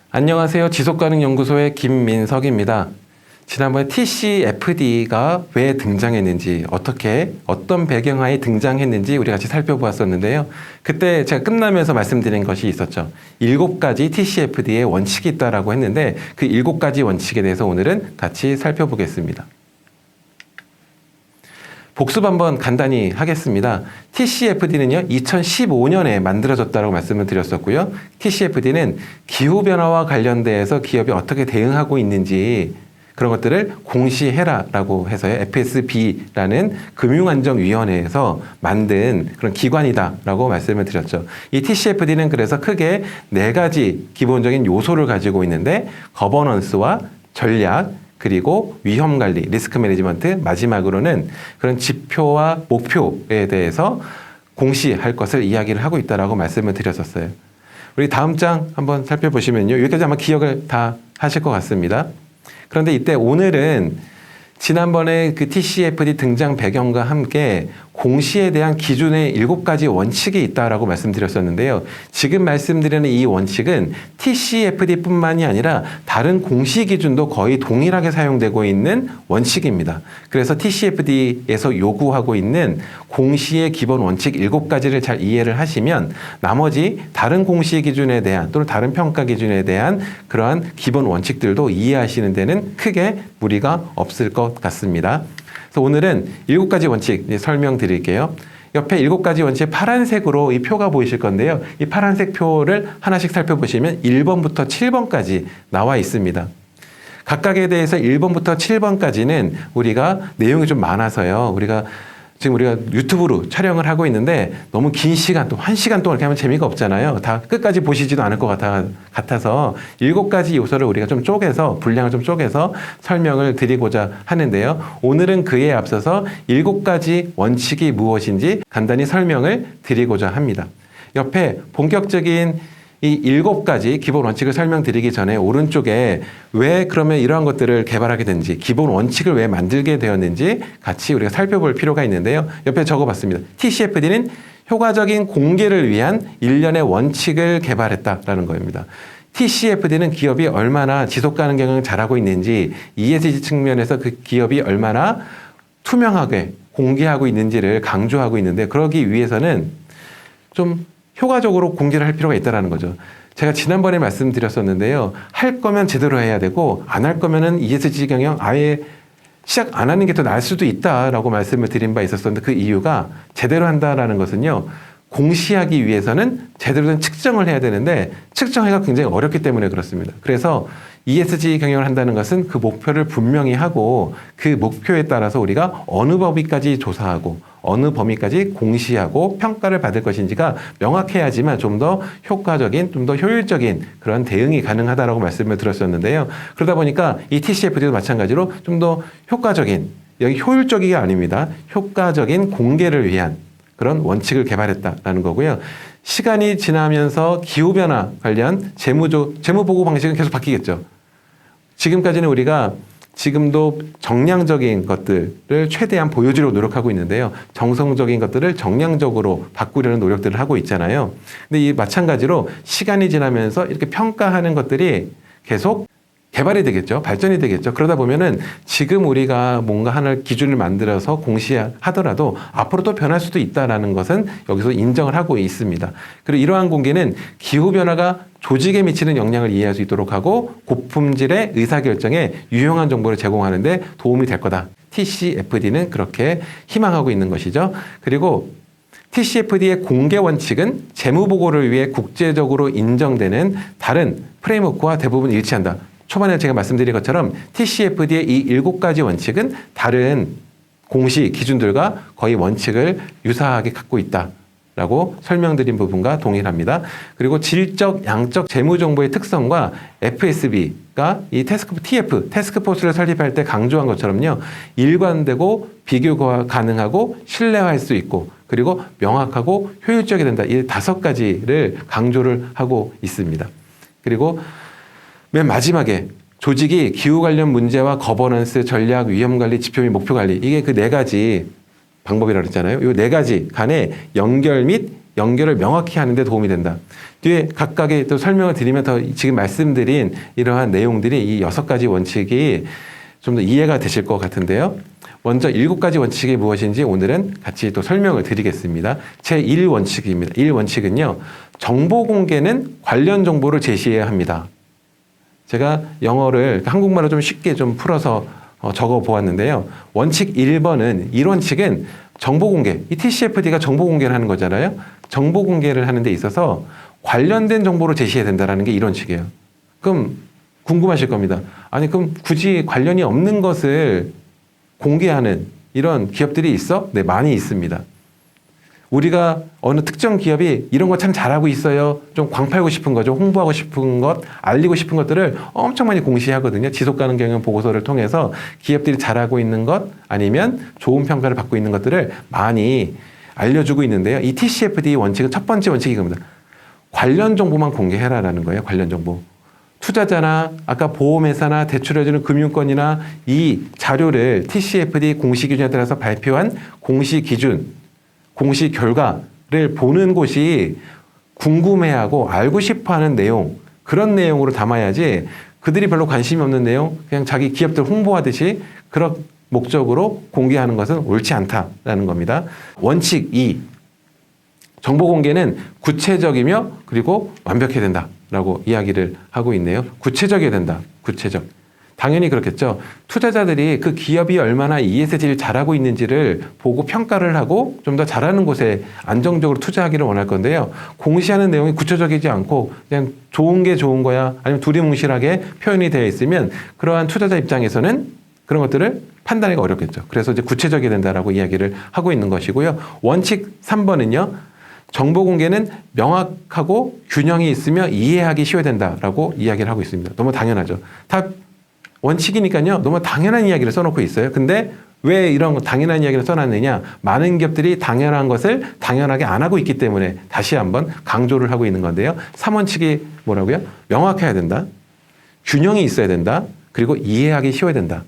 안녕하세요. 지속가능연구소의 김민석입니다. 지난번에 TCFD가 왜 등장했는지, 어떤 배경하에 등장했는지 우리 같이 살펴보았었는데요. 그때 제가 끝나면서 말씀드린 것이 있었죠. 7가지 TCFD의 원칙이 있다라고 했는데 그 7가지 원칙에 대해서 오늘은 같이 살펴보겠습니다. 복습 한번 간단히 하겠습니다. TCFD는요, 2015년에 만들어졌다고 말씀을 드렸었고요. TCFD는 기후변화와 관련돼서 기업이 어떻게 대응하고 있는지 그런 것들을 공시해라라고 해서요. FSB라는 금융안정위원회에서 만든 그런 기관이다라고 말씀을 드렸죠. 이 TCFD는 그래서 크게 4가지 기본적인 요소를 가지고 있는데 거버넌스와 전략, 그리고 위험관리, 리스크 매니지먼트, 마지막으로는 그런 지표와 목표에 대해서 공시할 것을 이야기를 하고 있다라고 말씀을 드렸었어요. 우리 다음 장 한번 살펴보시면요. 여기까지 아마 기억을 다 하실 것 같습니다. 그런데 이때 오늘은 지난번에 그 TCFD 등장 배경과 함께 공시에 대한 기준의 7가지 원칙이 있다라고 말씀드렸었는데요. 지금 말씀드리는 이 원칙은 TCFD뿐만이 아니라 다른 공시 기준도 거의 동일하게 사용되고 있는 원칙입니다. 그래서 TCFD에서 요구하고 있는 공시의 기본 원칙 7가지를 잘 이해를 하시면 나머지 다른 공시 기준에 대한 또는 다른 평가 기준에 대한 그러한 기본 원칙들도 이해하시는 데는 크게 무리가 없을 것 같습니다. 그래서 오늘은 7가지 원칙 설명드릴게요. 옆에 7가지 원칙 파란색으로 이 표가 보이실 건데요. 이 파란색 표를 하나씩 살펴보시면 1번부터 7번까지 나와 있습니다. 각각에 대해서 1번부터 7번까지는 우리가 내용이 좀 많아서요. 지금 우리가 유튜브로 촬영을 하고 있는데 너무 긴 시간, 또 1시간 동안 이렇게 하면 재미가 없잖아요. 다 끝까지 보시지도 않을 것 같아서 7가지 요소를 우리가 좀 쪼개서, 분량을 좀 쪼개서 설명을 드리고자 하는데요. 오늘은 그에 앞서서 7가지 원칙이 무엇인지 간단히 설명을 드리고자 합니다. 옆에 본격적인 이 7가지 기본 원칙을 설명드리기 전에 오른쪽에 왜 그러면 이러한 것들을 개발하게 된지, 기본 원칙을 왜 만들게 되었는지 같이 우리가 살펴볼 필요가 있는데요. 옆에 적어봤습니다. TCFD는 효과적인 공개를 위한 일련의 원칙을 개발했다라는 겁니다. TCFD는 기업이 얼마나 지속가능 경영을 잘하고 있는지, ESG 측면에서 그 기업이 얼마나 투명하게 공개하고 있는지를 강조하고 있는데, 그러기 위해서는 좀 효과적으로 공개를 할 필요가 있다는 거죠. 제가 지난번에 말씀드렸었는데요. 할 거면 제대로 해야 되고 안 할 거면은 ESG 경영 아예 시작 안 하는 게 더 나을 수도 있다라고 말씀을 드린 바 있었었는데 그 이유가 제대로 한다라는 것은요. 공시하기 위해서는 제대로 된 측정을 해야 되는데 측정하기가 굉장히 어렵기 때문에 그렇습니다. 그래서 ESG 경영을 한다는 것은 그 목표를 분명히 하고 그 목표에 따라서 우리가 어느 범위까지 조사하고 어느 범위까지 공시하고 평가를 받을 것인지가 명확해야지만 좀 더 효과적인, 좀 더 효율적인 그런 대응이 가능하다라고 말씀을 드렸었는데요. 그러다 보니까 이 TCFD도 마찬가지로 좀 더 효과적인, 여기 효율적이 아닙니다. 효과적인 공개를 위한 그런 원칙을 개발했다라는 거고요. 시간이 지나면서 기후변화 관련 재무보고 방식은 계속 바뀌겠죠. 지금까지는 우리가 지금도 정량적인 것들을 최대한 보여주려고 노력하고 있는데요. 정성적인 것들을 정량적으로 바꾸려는 노력들을 하고 있잖아요. 근데 이 마찬가지로 시간이 지나면서 이렇게 평가하는 것들이 계속 개발이 되겠죠. 발전이 되겠죠. 그러다 보면은 지금 우리가 뭔가 하나를 기준을 만들어서 공시하더라도 앞으로 또 변할 수도 있다는 것은 여기서 인정을 하고 있습니다. 그리고 이러한 공개는 기후변화가 조직에 미치는 영향을 이해할 수 있도록 하고 고품질의 의사결정에 유용한 정보를 제공하는 데 도움이 될 거다. TCFD는 그렇게 희망하고 있는 것이죠. 그리고 TCFD의 공개 원칙은 재무보고를 위해 국제적으로 인정되는 다른 프레임워크와 대부분 일치한다. 초반에 제가 말씀드린 것처럼 TCFD의 이 7가지 원칙은 다른 공시 기준들과 거의 원칙을 유사하게 갖고 있다라고 설명드린 부분과 동일합니다. 그리고 질적, 양적 재무 정보의 특성과 FSB가 이 태스크포스를 설립할 때 강조한 것처럼요. 일관되고 비교가 가능하고 신뢰할 수 있고 그리고 명확하고 효율적이 된다. 이 5가지를 강조를 하고 있습니다. 그리고 맨 마지막에 조직이 기후 관련 문제와 거버넌스, 전략, 위험관리, 지표 및 목표관리 이게 그 4가지 방법이라고 했잖아요. 이 4가지 간의 연결 및 연결을 명확히 하는 데 도움이 된다. 뒤에 각각의 또 설명을 드리면 더 지금 말씀드린 이러한 내용들이 이 6가지 원칙이 좀 더 이해가 되실 것 같은데요. 먼저 7가지 원칙이 무엇인지 오늘은 같이 또 설명을 드리겠습니다. 제1원칙입니다. 1원칙은요. 정보 공개는 관련 정보를 제시해야 합니다. 제가 영어를 한국말로 좀 쉽게 좀 풀어서 적어 보았는데요. 원칙 1번은 1원칙은 정보 공개, 이 TCFD가 정보 공개를 하는 거잖아요. 정보 공개를 하는 데 있어서 관련된 정보를 제시해야 된다는 게 1원칙이에요. 그럼 궁금하실 겁니다. 아니 그럼 굳이 관련이 없는 것을 공개하는 이런 기업들이 있어? 네, 많이 있습니다. 우리가 어느 특정 기업이 이런 거 참 잘하고 있어요. 좀 광팔고 싶은 거, 좀 홍보하고 싶은 것, 알리고 싶은 것들을 엄청 많이 공시하거든요. 지속가능 경영 보고서를 통해서 기업들이 잘하고 있는 것 아니면 좋은 평가를 받고 있는 것들을 많이 알려주고 있는데요. 이 TCFD 원칙은 첫 번째 원칙이 겁니다. 관련 정보만 공개해라라는 거예요. 관련 정보. 투자자나 아까 보험회사나 대출해주는 금융권이나 이 자료를 TCFD 공시 기준에 따라서 발표한 공시 기준, 공시 결과를 보는 곳이 궁금해하고 알고 싶어하는 내용, 그런 내용으로 담아야지 그들이 별로 관심이 없는 내용, 그냥 자기 기업들 홍보하듯이 그런 목적으로 공개하는 것은 옳지 않다라는 겁니다. 원칙 2. 정보 공개는 구체적이며 그리고 완벽해야 된다라고 이야기를 하고 있네요. 구체적이어야 된다. 구체적. 당연히 그렇겠죠. 투자자들이 그 기업이 얼마나 ESG를 잘하고 있는지를 보고 평가를 하고 좀 더 잘하는 곳에 안정적으로 투자하기를 원할 건데요. 공시하는 내용이 구체적이지 않고 그냥 좋은 게 좋은 거야 아니면 두리뭉실하게 표현이 되어 있으면 그러한 투자자 입장에서는 그런 것들을 판단하기가 어렵겠죠. 그래서 이제 구체적이어야 된다라고 이야기를 하고 있는 것이고요. 원칙 3번은요. 정보 공개는 명확하고 균형이 있으며 이해하기 쉬워야 된다라고 이야기를 하고 있습니다. 너무 당연하죠. 다 원칙이니까요. 너무 당연한 이야기를 써놓고 있어요. 근데 왜 이런 당연한 이야기를 써놨느냐. 많은 기업들이 당연한 것을 당연하게 안 하고 있기 때문에 다시 한번 강조를 하고 있는 건데요. 3원칙이 뭐라고요? 명확해야 된다. 균형이 있어야 된다. 그리고 이해하기 쉬워야 된다.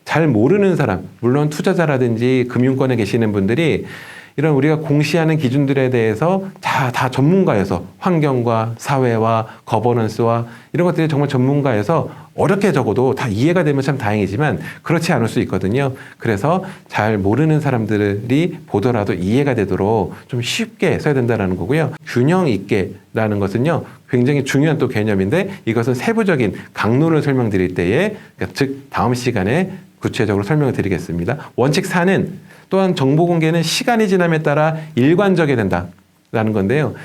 잘 모르는 사람, 물론 투자자라든지 금융권에 계시는 분들이 이런 우리가 공시하는 기준들에 대해서 다 전문가여서 환경과 사회와 거버넌스와 이런 것들이 정말 전문가여서 어렵게 적어도 다 이해가 되면 참 다행이지만 그렇지 않을 수 있거든요. 그래서 잘 모르는 사람들이 보더라도 이해가 되도록 좀 쉽게 써야 된다는 거고요. 균형 있게라는 것은요. 굉장히 중요한 또 개념인데 이것은 세부적인 강론을 설명드릴 때에 즉 다음 시간에 구체적으로 설명을 드리겠습니다. 원칙 4는 또한 정보 공개는 시간이 지남에 따라 일관적이 된다라는 건데요.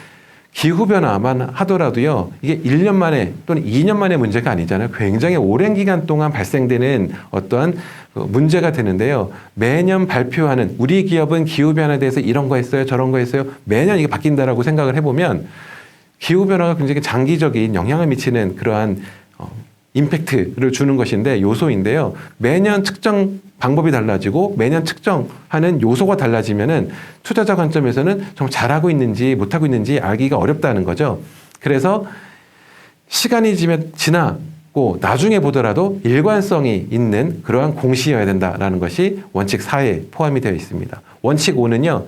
기후변화만 하더라도요. 이게 1년 만에 또는 2년 만의 문제가 아니잖아요. 굉장히 오랜 기간 동안 발생되는 어떠한 문제가 되는데요. 매년 발표하는 우리 기업은 기후변화에 대해서 이런 거 했어요. 저런 거 했어요. 매년 이게 바뀐다라고 생각을 해보면 기후변화가 굉장히 장기적인 영향을 미치는 그러한 임팩트를 주는 것인데 요소인데요. 매년 측정 방법이 달라지고 매년 측정하는 요소가 달라지면은 투자자 관점에서는 정말 잘하고 있는지 못하고 있는지 알기가 어렵다는 거죠. 그래서 시간이 지나고 나중에 보더라도 일관성이 있는 그러한 공시여야 된다라는 것이 원칙 4에 포함이 되어 있습니다. 원칙 5는요.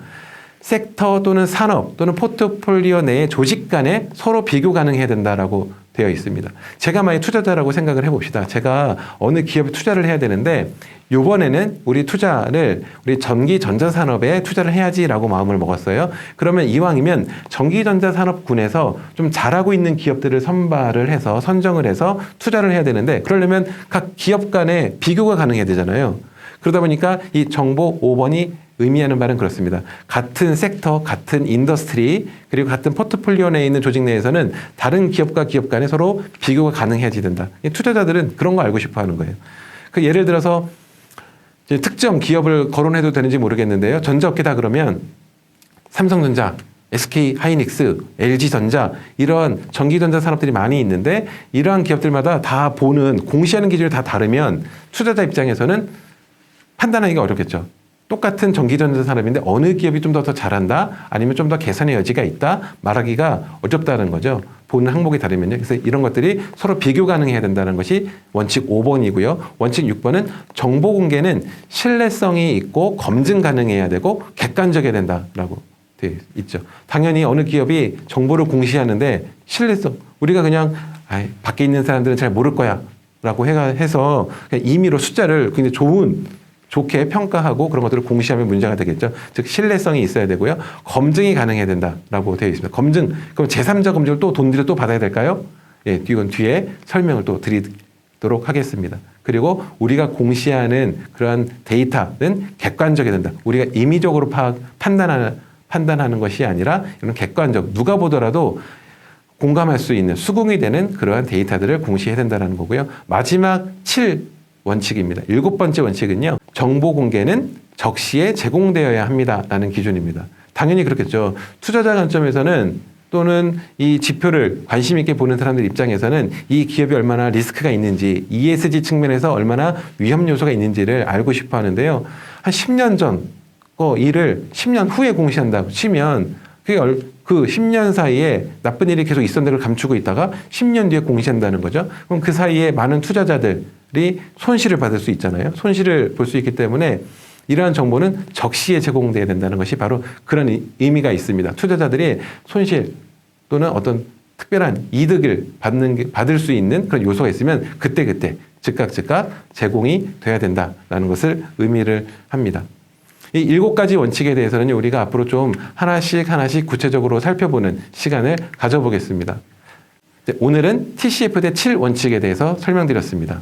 섹터 또는 산업 또는 포트폴리오 내의 조직 간에 서로 비교 가능해야 된다라고 되어 있습니다. 제가 만약 투자자라고 생각을 해봅시다. 제가 어느 기업에 투자를 해야 되는데 이번에는 우리 투자를 우리 전기전자산업에 투자를 해야지라고 마음을 먹었어요. 그러면 이왕이면 전기전자산업군에서 좀 잘하고 있는 기업들을 선발을 해서 선정을 해서 투자를 해야 되는데 그러려면 각 기업 간에 비교가 가능해야 되잖아요. 그러다 보니까 이 정보 5번이 의미하는 바는 그렇습니다. 같은 섹터, 같은 인더스트리, 그리고 같은 포트폴리오 내에 있는 조직 내에서는 다른 기업과 기업 간에 서로 비교가 가능해야지 된다. 투자자들은 그런 거 알고 싶어 하는 거예요. 그 예를 들어서 이제 특정 기업을 거론해도 되는지 모르겠는데요. 전자업계다 그러면 삼성전자, SK 하이닉스, LG전자 이런 전기전자 산업들이 많이 있는데 이러한 기업들마다 다 보는 공시하는 기준이 다 다르면 투자자 입장에서는 판단하기가 어렵겠죠. 똑같은 전기전자 산업인데 어느 기업이 좀 더 잘한다 아니면 좀 더 개선의 여지가 있다 말하기가 어렵다는 거죠. 보는 항목이 다르면요. 그래서 이런 것들이 서로 비교 가능해야 된다는 것이 원칙 5번이고요. 원칙 6번은 정보 공개는 신뢰성이 있고 검증 가능해야 되고 객관적이어야 된다라고 돼 있죠. 당연히 어느 기업이 정보를 공시하는데 신뢰성, 우리가 그냥 밖에 있는 사람들은 잘 모를 거야 라고 해서 그냥 임의로 숫자를 굉장히 좋게 평가하고 그런 것들을 공시하면 문제가 되겠죠. 즉 신뢰성이 있어야 되고요. 검증이 가능해야 된다라고 되어 있습니다. 검증, 그럼 제3자 검증을 또 돈 들여 또 받아야 될까요? 예, 이건 뒤에 설명을 또 드리도록 하겠습니다. 그리고 우리가 공시하는 그러한 데이터는 객관적이 된다. 우리가 임의적으로 판단하는 것이 아니라 이런 객관적, 누가 보더라도 공감할 수 있는 수긍이 되는 그러한 데이터들을 공시해야 된다는 거고요. 마지막 7원칙입니다. 7번째 원칙은요. 정보 공개는 적시에 제공되어야 합니다라는 기준입니다. 당연히 그렇겠죠. 투자자 관점에서는 또는 이 지표를 관심 있게 보는 사람들 입장에서는 이 기업이 얼마나 리스크가 있는지, ESG 측면에서 얼마나 위험 요소가 있는지를 알고 싶어 하는데요. 한 10년 전 일을 10년 후에 공시한다고 치면 그 10년 사이에 나쁜 일이 계속 있었는데 를 감추고 있다가 10년 뒤에 공시한다는 거죠. 그럼 그 사이에 많은 투자자들이 손실을 받을 수 있잖아요. 손실을 볼 수 있기 때문에 이러한 정보는 적시에 제공돼야 된다는 것이 바로 그런 의미가 있습니다. 투자자들이 손실 또는 어떤 특별한 이득을 받을 수 있는 그런 요소가 있으면 그때그때 즉각 제공이 돼야 된다는 것을 의미를 합니다. 이 7가지 원칙에 대해서는 우리가 앞으로 좀 하나씩 구체적으로 살펴보는 시간을 가져보겠습니다. 오늘은 TCFD 7원칙에 대해서 설명드렸습니다.